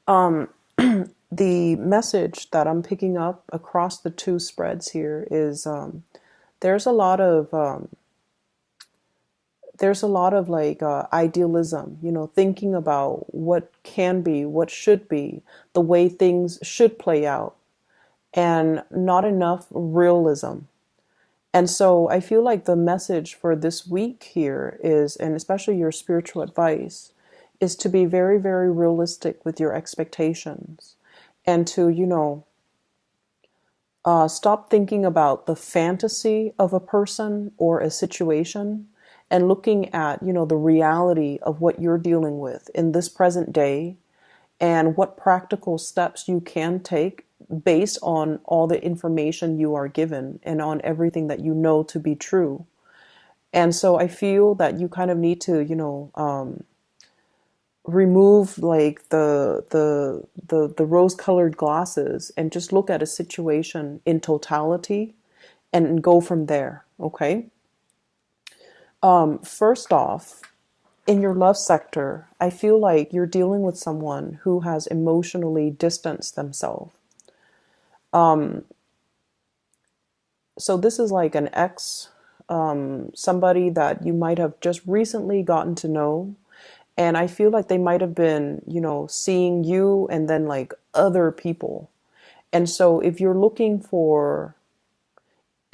Um, the message that I'm picking up across the two spreads here is there's a lot of like idealism, thinking about what can be, what should be, the way things should play out, and not enough realism. And so I feel like the message for this week here is, and especially your spiritual advice, is to be very, very realistic with your expectations and to, stop thinking about the fantasy of a person or a situation and looking at, the reality of what you're dealing with in this present day and what practical steps you can take based on all the information you are given and on everything that you know to be true. And so I feel that you kind of need to, remove like the rose-colored glasses and just look at a situation in totality and go from there. Okay. First off, in your love sector, I feel like you're dealing with someone who has emotionally distanced themselves. So this is like an ex, somebody that you might have just recently gotten to know. And I feel like they might have been, seeing you and then like other people. And so if you're looking for,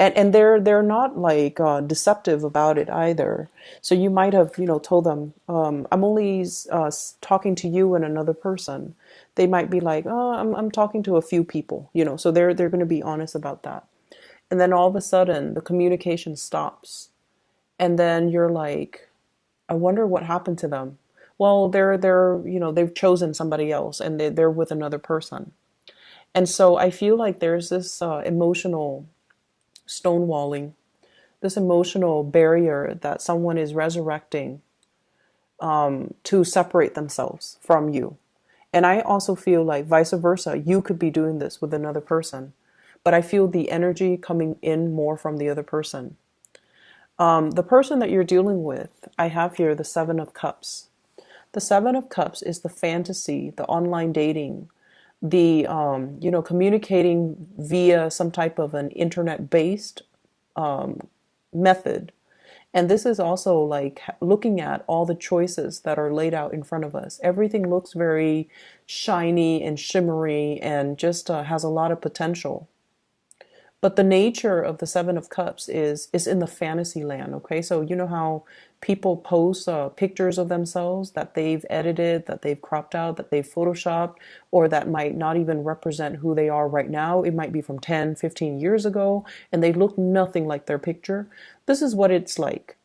and they're not like deceptive about it either. So you might have, told them, I'm only talking to you and another person. They might be like, oh, I'm talking to a few people, so they're going to be honest about that. And then all of a sudden the communication stops. And then you're like, I wonder what happened to them. Well, they've chosen somebody else and they're with another person. And so I feel like there's this emotional stonewalling, this emotional barrier that someone is resurrecting to separate themselves from you. And I also feel like vice versa, you could be doing this with another person. But I feel the energy coming in more from the other person. The person that you're dealing with, I have here the Seven of Cups. The Seven of Cups is the fantasy, the online dating, the communicating via some type of an internet-based method. And this is also like looking at all the choices that are laid out in front of us. Everything looks very shiny and shimmery and just has a lot of potential. But the nature of the Seven of Cups is in the fantasy land. Okay, so you know how people post pictures of themselves that they've edited, that they've cropped out, that they've photoshopped, or that might not even represent who they are right now. It might be from 10, 15 years ago, and they look nothing like their picture. This is what it's like.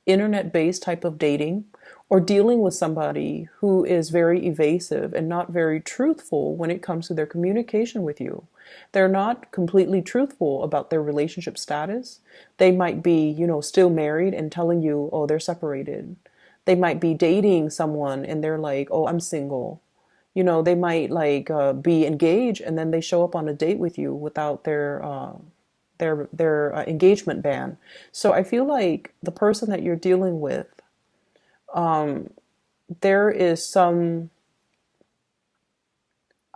Internet-based type of dating, or dealing with somebody who is very evasive and not very truthful when it comes to their communication with you. They're not completely truthful about their relationship status. They might be, still married and telling you, oh, they're separated. They might be dating someone and they're like, oh, I'm single. They might like be engaged and then they show up on a date with you without their engagement ban. So I feel like the person that you're dealing with, there is some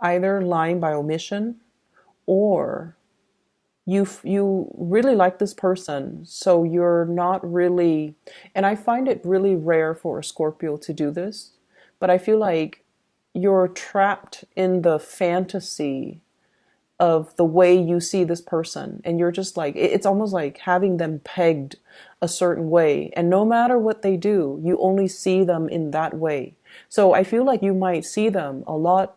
either lying by omission, or you really like this person, so you're not really, and I find it really rare for a Scorpio to do this, but I feel like you're trapped in the fantasy of the way you see this person, and you're just like, it's almost like having them pegged a certain way, and no matter what they do, you only see them in that way. So I feel like you might see them a lot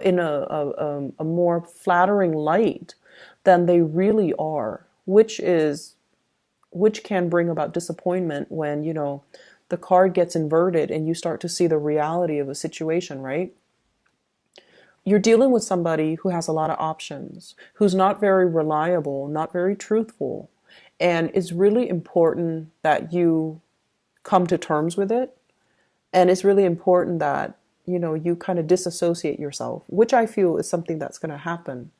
in a more flattering light than they really are, which can bring about disappointment when the card gets inverted and you start to see the reality of a situation, right? You're dealing with somebody who has a lot of options, who's not very reliable, not very truthful. And it's really important that you come to terms with it. And it's really important that, you kind of disassociate yourself, which I feel is something that's going to happen.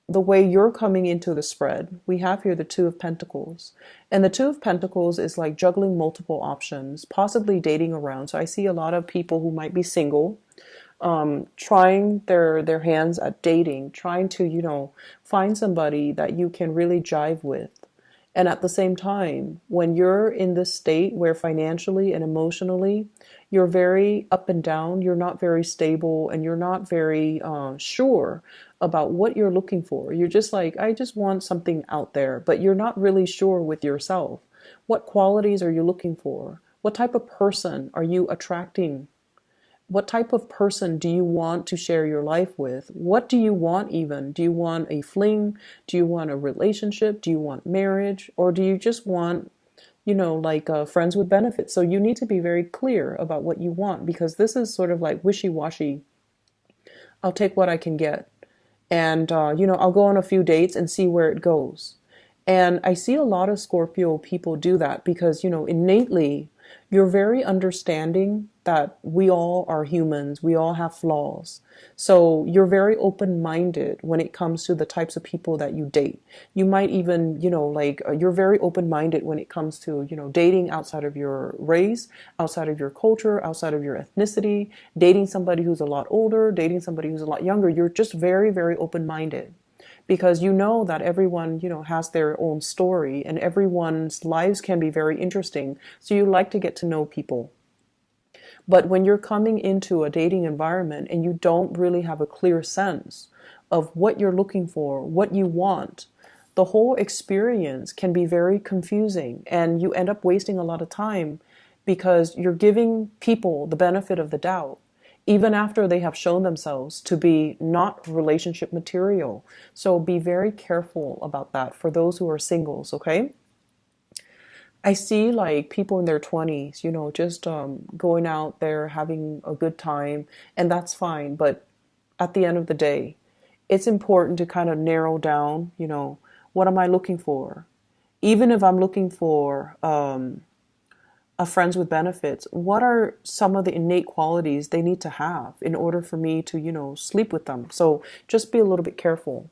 the way you're coming into the spread, we have here the Two of Pentacles. And the Two of Pentacles is like juggling multiple options, possibly dating around. So I see a lot of people who might be single, trying their hands at dating, trying to, find somebody that you can really jive with. And at the same time, when you're in this state where financially and emotionally you're very up and down, you're not very stable, and you're not very sure about what you're looking for. You're just like, I just want something out there, but you're not really sure with yourself. What qualities are you looking for? What type of person are you attracting? What type of person do you want to share your life with? What do you want even? Do you want a fling? Do you want a relationship? Do you want marriage? Or do you just want, like friends with benefits? So you need to be very clear about what you want, because this is sort of like wishy-washy. I'll take what I can get. And, I'll go on a few dates and see where it goes. And I see a lot of Scorpio people do that because, innately, you're very understanding that we all are humans, we all have flaws. So you're very open-minded when it comes to the types of people that you date. You might even, you're very open-minded when it comes to, dating outside of your race, outside of your culture, outside of your ethnicity, dating somebody who's a lot older, dating somebody who's a lot younger. You're just very, very open-minded, because you know that everyone, has their own story, and everyone's lives can be very interesting. So you like to get to know people. But when you're coming into a dating environment and you don't really have a clear sense of what you're looking for, what you want, the whole experience can be very confusing, and you end up wasting a lot of time because you're giving people the benefit of the doubt even after they have shown themselves to be not relationship material. So be very careful about that for those who are singles, okay? I see like people in their 20s, just going out there having a good time, and that's fine. But at the end of the day, it's important to kind of narrow down, what am I looking for? Even if I'm looking for a friends with benefits, what are some of the innate qualities they need to have in order for me to, sleep with them? So just be a little bit careful.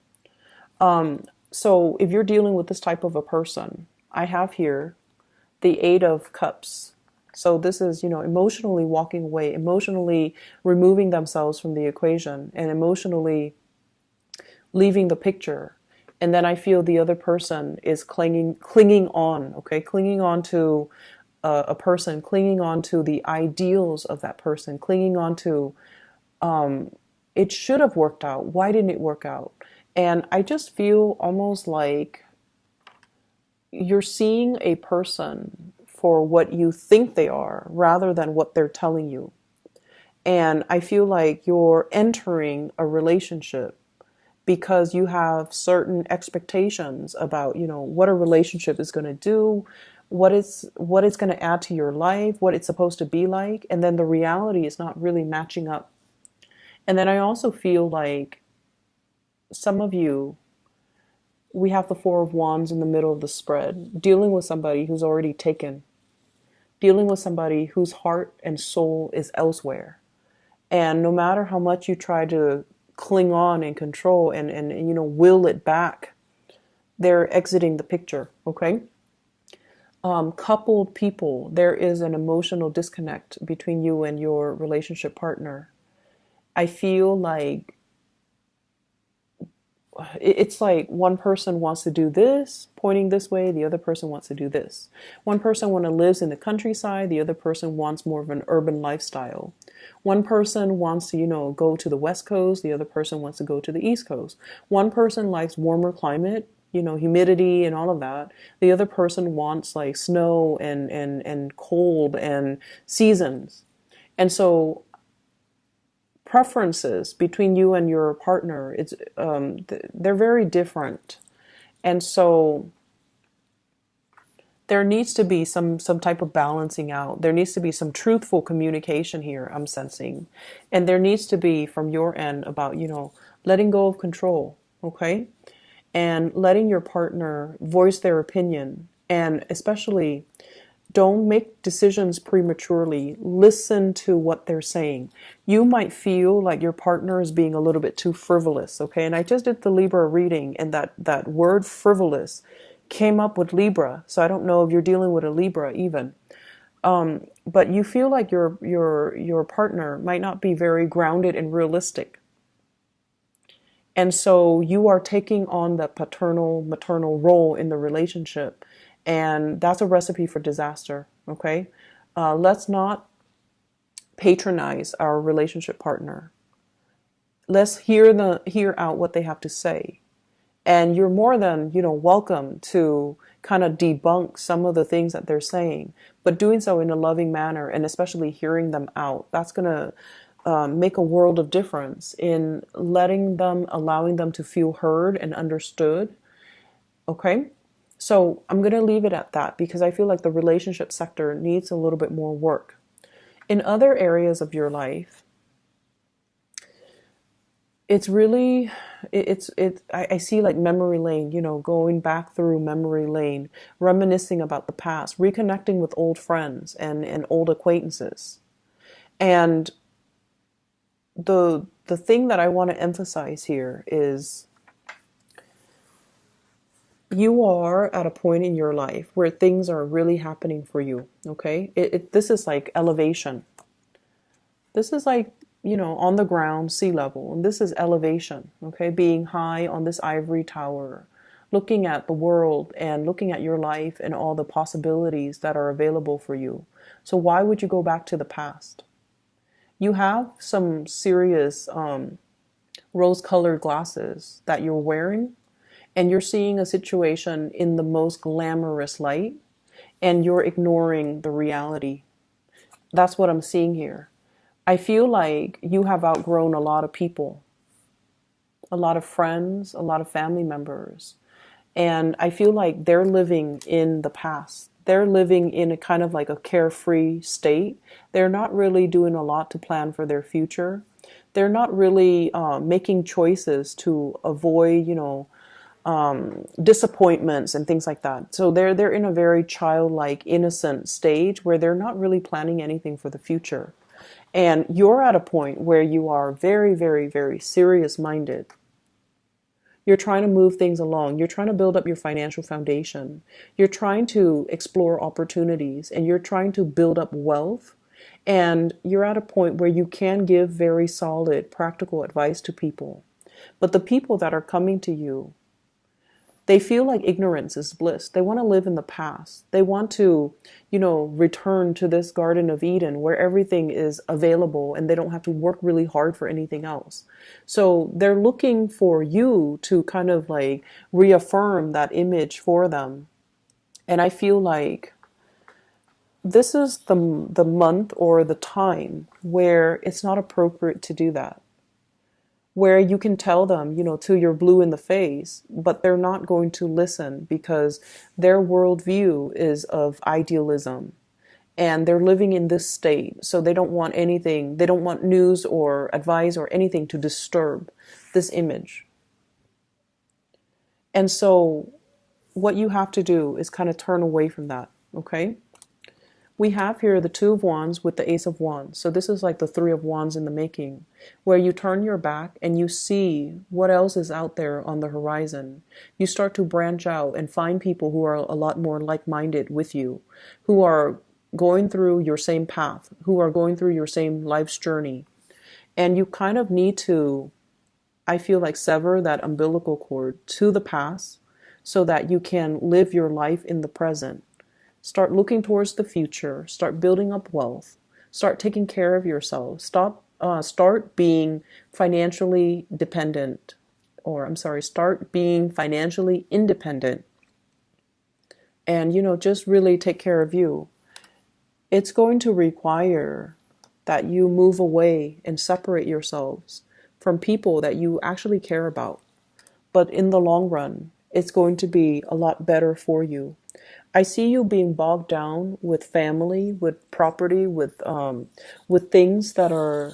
So if you're dealing with this type of a person, I have here the Eight of Cups. So this is, emotionally walking away, emotionally removing themselves from the equation, and emotionally leaving the picture. And then I feel the other person is clinging on, okay? Clinging on to a person, clinging on to the ideals of that person, clinging on to, it should have worked out. Why didn't it work out? And I just feel almost like you're seeing a person for what you think they are rather than what they're telling you. And I feel like you're entering a relationship because you have certain expectations about, what a relationship is going to do, what it's going to add to your life, what it's supposed to be like, and then the reality is not really matching up. And then I also feel like some of you, we have the Four of Wands in the middle of the spread, dealing with somebody who's already taken, dealing with somebody whose heart and soul is elsewhere. And no matter how much you try to cling on and control and will it back, they're exiting the picture, okay? Coupled people, there is an emotional disconnect between you and your relationship partner. I feel like it's like one person wants to do this, pointing this way, the other person wants to do this. One person lives in the countryside, the other person wants more of an urban lifestyle. One person wants to, go to the West Coast, the other person wants to go to the East Coast. One person likes warmer climate, humidity and all of that. The other person wants like snow and cold and seasons. And so preferences between you and your partner, they're very different. And so there needs to be some type of balancing out. There needs to be some truthful communication here, I'm sensing. And there needs to be from your end about, letting go of control, okay? And letting your partner voice their opinion, and especially Don't make decisions prematurely. Listen to what they're saying. You might feel like your partner is being a little bit too frivolous, okay? And I just did the Libra reading, and that word frivolous came up with Libra. So I don't know if you're dealing with a Libra even. But you feel like your partner might not be very grounded and realistic. And so you are taking on the paternal maternal role in the relationship, and that's a recipe for disaster. Okay, let's not patronize our relationship partner. Let's hear out what they have to say, and you're more than welcome to kind of debunk some of the things that they're saying, but doing so in a loving manner, and especially hearing them out. That's gonna make a world of difference in allowing them to feel heard and understood. Okay, so I'm gonna leave it at that because I feel like the relationship sector needs a little bit more work. In other areas of your life, it's really I see like memory lane, going back through memory lane, reminiscing about the past, reconnecting with old friends and old acquaintances. And the thing that I want to emphasize here is you are at a point in your life where things are really happening for you. Okay, this is like elevation. This is like, on the ground, sea level, and this is elevation. Okay, being high on this ivory tower, looking at the world and looking at your life and all the possibilities that are available for you. So why would you go back to the past? You have some serious rose-colored glasses that you're wearing, and you're seeing a situation in the most glamorous light, and you're ignoring the reality. That's what I'm seeing here. I feel like you have outgrown a lot of people, a lot of friends, a lot of family members. And I feel like they're living in the past. They're living in a kind of like a carefree state. They're not really doing a lot to plan for their future. They're not really making choices to avoid, disappointments and things like that. So they're in a very childlike, innocent stage where they're not really planning anything for the future. And you're at a point where you are very, very, very serious minded. You're trying to move things along. You're trying to build up your financial foundation. You're trying to explore opportunities, and you're trying to build up wealth. And you're at a point where you can give very solid, practical advice to people. But the people that are coming to you, they feel like ignorance is bliss. They want to live in the past. They want to, return to this Garden of Eden where everything is available and they don't have to work really hard for anything else. So they're looking for you to kind of like reaffirm that image for them. And I feel like this is the month or the time where it's not appropriate to do that, where you can tell them, till you're blue in the face, but they're not going to listen because their worldview is of idealism and they're living in this state. So they don't want anything, they don't want news or advice or anything to disturb this image. And so what you have to do is kind of turn away from that, okay? We have here the Two of Wands with the Ace of Wands. So this is like the Three of Wands in the making, where you turn your back and you see what else is out there on the horizon. You start to branch out and find people who are a lot more like-minded with you, who are going through your same path, who are going through your same life's journey. And you kind of need to, I feel like, sever that umbilical cord to the past so that you can live your life in the present. Start looking towards the future. Start building up wealth. Start taking care of yourself. Start being financially dependent, or I'm sorry, start being financially independent. And, just really take care of you. It's going to require that you move away and separate yourselves from people that you actually care about. But in the long run, it's going to be a lot better for you. I see you being bogged down with family, with property, with things that are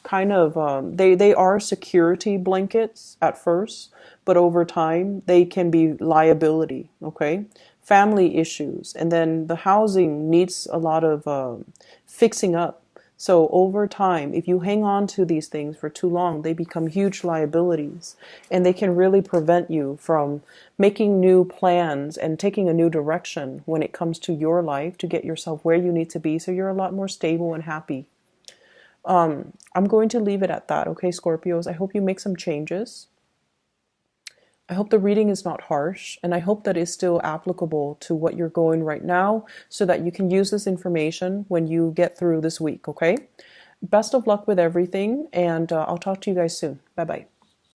kind of they are security blankets at first, but over time they can be liability. Okay, family issues, and then the housing needs a lot of fixing up. So over time, if you hang on to these things for too long, they become huge liabilities, and they can really prevent you from making new plans and taking a new direction when it comes to your life to get yourself where you need to be so you're a lot more stable and happy. I'm going to leave it at that, okay, Scorpios? I hope you make some changes. I hope the reading is not harsh, and I hope that it's still applicable to what you're going right now so that you can use this information when you get through this week, okay? Best of luck with everything, and I'll talk to you guys soon. Bye-bye.